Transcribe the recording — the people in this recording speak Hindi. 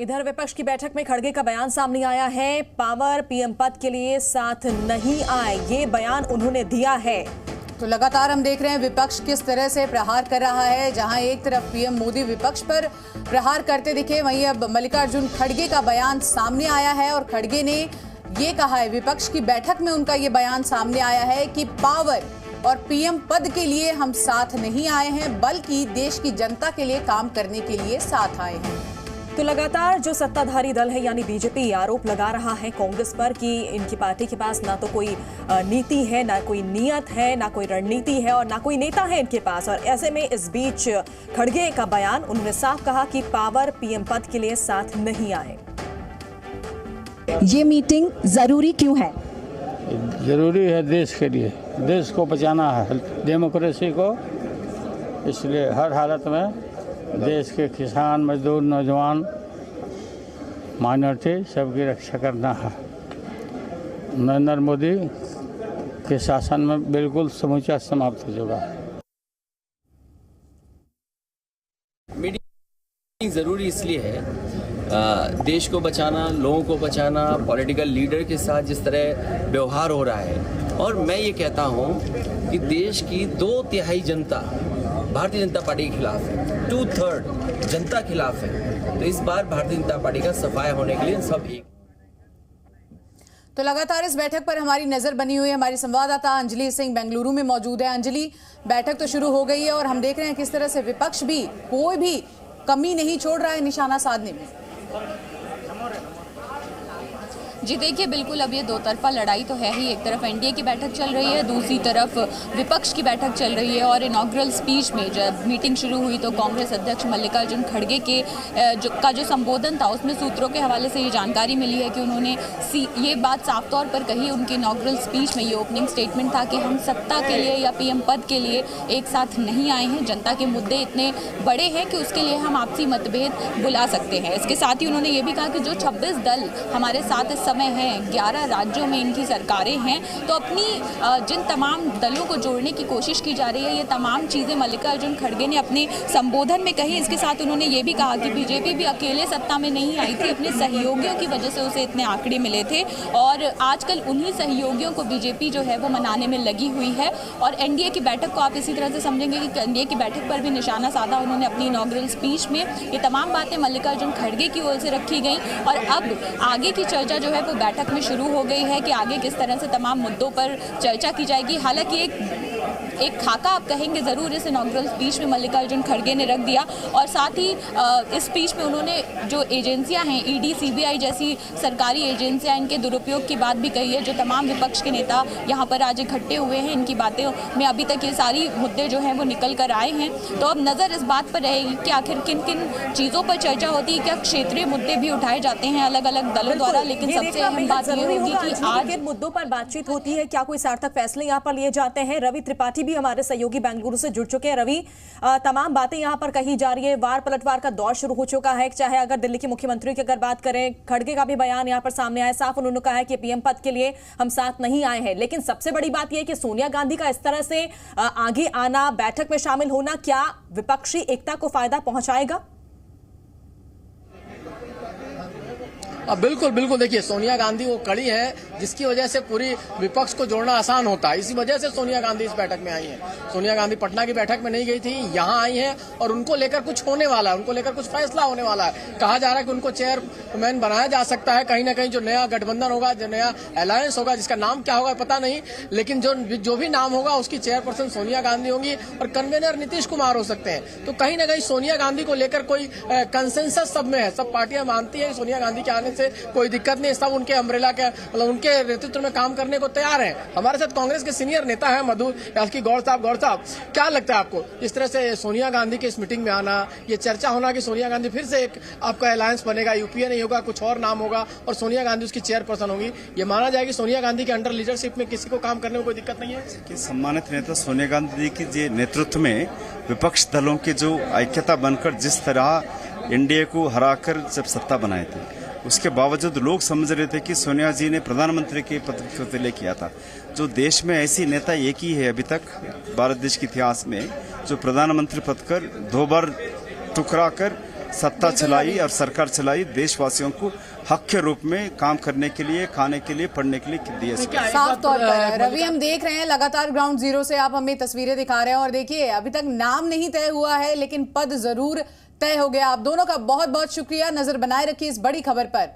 इधर विपक्ष की बैठक में खड़गे का बयान सामने आया है। पावर पीएम पद के लिए साथ नहीं आए, ये बयान उन्होंने दिया है। तो लगातार हम देख रहे हैं विपक्ष किस तरह से प्रहार कर रहा है। जहां एक तरफ पीएम मोदी विपक्ष पर प्रहार करते दिखे, वहीं अब मल्लिकार्जुन खड़गे का बयान सामने आया है और खड़गे ने ये कहा है, विपक्ष की बैठक में उनका ये बयान सामने आया है कि पावर और पीएम पद के लिए हम साथ नहीं आए हैं, बल्कि देश की जनता के लिए काम करने के लिए साथ आए हैं। तो लगातार जो सत्ताधारी दल है यानी बीजेपी आरोप लगा रहा है कांग्रेस पर कि इनकी पार्टी के पास ना तो कोई नीति है, ना कोई नियत है, ना कोई रणनीति है और ना कोई नेता है इनके पास। और ऐसे में इस बीच खड़गे का बयान, उन्होंने साफ कहा कि पावर पीएम पद के लिए साथ नहीं आए। ये मीटिंग जरूरी क्यों है? जरूरी है देश के लिए, देश को बचाना है, डेमोक्रेसी को, इसलिए हर हालत में देश के किसान, मजदूर, नौजवान, माइनॉरिटी सबकी रक्षा करना है। नरेंद्र मोदी के शासन में बिल्कुल समूचा समाप्त हो चुका है। मीटिंग ज़रूरी इसलिए है, देश को बचाना, लोगों को बचाना, पॉलिटिकल लीडर के साथ जिस तरह व्यवहार हो रहा है। और मैं ये कहता हूँ कि देश की 2/3 जनता भारतीय जनता पार्टी के खिलाफ है, 2/3 जनता खिलाफ है। तो इस बार भारतीय जनता पार्टी का सफाया होने के लिए सब एक। तो लगातार इस बैठक पर हमारी नजर बनी हुई है। हमारी संवाददाता अंजलि सिंह बेंगलुरु में मौजूद है। अंजलि, बैठक तो शुरू हो गई है और हम देख रहे हैं किस तरह से विपक्ष भी कोई भी कमी नहीं छोड़ रहा है निशाना साधने में। जी देखिए, बिल्कुल अब ये दो तरफा लड़ाई तो है ही। एक तरफ एनडीए की बैठक चल रही है, दूसरी तरफ विपक्ष की बैठक चल रही है। और इनॉग्रल स्पीच में जब मीटिंग शुरू हुई तो कांग्रेस अध्यक्ष मल्लिकार्जुन खड़गे के जो संबोधन था, उसमें सूत्रों के हवाले से ये जानकारी मिली है कि उन्होंने ये बात साफ तौर पर कही उनकी इनॉग्रल स्पीच में। ये ओपनिंग स्टेटमेंट था कि हम सत्ता के लिए या पीएम पद के लिए एक साथ नहीं आए हैं। जनता के मुद्दे इतने बड़े हैं कि उसके लिए हम आपसी मतभेद बुला सकते हैं। इसके साथ ही उन्होंने ये भी कहा कि जो 26 दल हमारे साथ इस समय है, 11 राज्यों में इनकी सरकारें हैं, तो अपनी जिन तमाम दलों को जोड़ने की कोशिश की जा रही है, ये तमाम चीज़ें मल्लिकार्जुन खड़गे ने अपने संबोधन में कही। इसके साथ उन्होंने ये भी कहा कि बीजेपी भी अकेले सत्ता में नहीं आई थी, अपने सहयोगियों की वजह से उसे इतने आंकड़े मिले थे और आजकल उन्हीं सहयोगियों को बीजेपी जो है वो मनाने में लगी हुई है। और एनडीए की बैठक को आप इसी तरह से समझेंगे कि एनडीए की बैठक पर भी निशाना साधा उन्होंने अपनी इनॉग्रल स्पीच में। ये तमाम बातें मल्लिकार्जुन खड़गे की ओर से रखी गई और अब आगे की चर्चा जो है वो बैठक में शुरू हो गई है कि आगे किस तरह से तमाम मुद्दों पर चर्चा की जाएगी। हालांकि एक खाका आप कहेंगे ज़रूर इस इनॉग्रल स्पीच में मल्लिकार्जुन खड़गे ने रख दिया। और साथ ही इस स्पीच में उन्होंने जो एजेंसियां हैं, ईडी, सीबीआई जैसी सरकारी एजेंसियां, इनके दुरुपयोग की बात भी कही है। जो तमाम विपक्ष के नेता यहाँ पर आज इकट्ठे हुए हैं, इनकी बातें में अभी तक ये सारी मुद्दे जो हैं वो निकल कर आए हैं। तो अब नज़र इस बात पर रहेगी कि आखिर किन किन चीज़ों पर चर्चा होती है। क्या क्षेत्रीय मुद्दे भी उठाए जाते हैं अलग अलग दलों द्वारा, लेकिन सबसे अहम बात ये होगी कि आज किन मुद्दों पर बातचीत होती है, क्या कोई सार्थक फैसले यहाँ पर लिए जाते हैं। रवि त्रिपाठी भी हमारे सहयोगी बेंगलुरु से जुड़ चुके हैं। रवि, तमाम बातें यहाँ पर कही जा रही है, वार पलटवार का दौर शुरू हो चुका है। चाहे अगर दिल्ली के मुख्यमंत्री की अगर बात करें, खड़गे का भी बयान यहाँ पर सामने आया, साफ उन्होंने कहा है कि पीएम पद के लिए हम साथ नहीं आए हैं। लेकिन सबसे बड़ी बात यह है कि सोनिया गांधी का इस तरह से आगे आना, बैठक में शामिल होना, क्या विपक्षी एकता को फायदा पहुंचाएगा? बिल्कुल बिल्कुल, देखिए सोनिया गांधी वो कड़ी है जिसकी वजह से पूरी विपक्ष को जोड़ना आसान होता है। इसी वजह से सोनिया गांधी इस बैठक में आई हैं। सोनिया गांधी पटना की बैठक में नहीं गई थी, यहाँ आई हैं और उनको लेकर कुछ होने वाला है, उनको लेकर कुछ फैसला होने वाला है। कहा जा रहा है कि उनको चेयरमैन बनाया जा सकता है। कहीं ना कहीं जो नया गठबंधन होगा, जो नया अलायंस होगा, जिसका नाम क्या होगा पता नहीं, लेकिन जो भी नाम होगा उसकी चेयरपर्सन सोनिया गांधी होंगी और कन्वेनर नीतीश कुमार हो सकते हैं। तो कहीं ना कहीं सोनिया गांधी को लेकर कोई कंसेंसस सब में है। सब पार्टियां मानती है सोनिया गांधी के आने से कोई दिक्कत नहीं, सब उनके अम्ब्रेला के मतलब उनके नेतृत्व में काम करने को तैयार हैं। हमारे साथ कांग्रेस के सीनियर नेता हैं मधु यास्की गौड़ साहब, क्या लगता है आपको इस तरह से सोनिया गांधी के इस मीटिंग में आना, ये चर्चा होना कि सोनिया गांधी फिर से एक आपका अलायंस बनेगा, यूपीए नहीं होगा, कुछ और नाम होगा और सोनिया गांधी उसकी चेयरपर्सन होगी, ये माना जाएगी सोनिया गांधी के अंडर लीडरशिप में किसी को काम करने में कोई दिक्कत नहीं है? सम्मानित नेता सोनिया गांधी के नेतृत्व में विपक्ष दलों की जो ऐक्यता बनकर जिस तरह एनडीए को हराकर जब सत्ता बनाए थे, उसके बावजूद लोग समझ रहे थे कि सोनिया जी ने प्रधानमंत्री के पद को तय किया था। जो देश में ऐसी नेता एक ही है अभी तक भारत देश के इतिहास में जो प्रधानमंत्री पद कर 2 बार टुकरा कर सत्ता चलाई और सरकार चलाई, देशवासियों को हक के रूप में काम करने के लिए, खाने के लिए, पढ़ने के लिए दिया। साफ तौर पर रवि, हम देख रहे हैं लगातार ग्राउंड जीरो से आप हमें तस्वीरें दिखा रहे हैं और देखिए अभी तक नाम नहीं तय हुआ है लेकिन पद जरूर तय हो गया। आप दोनों का बहुत बहुत शुक्रिया। नजर बनाए रखिए इस बड़ी खबर पर।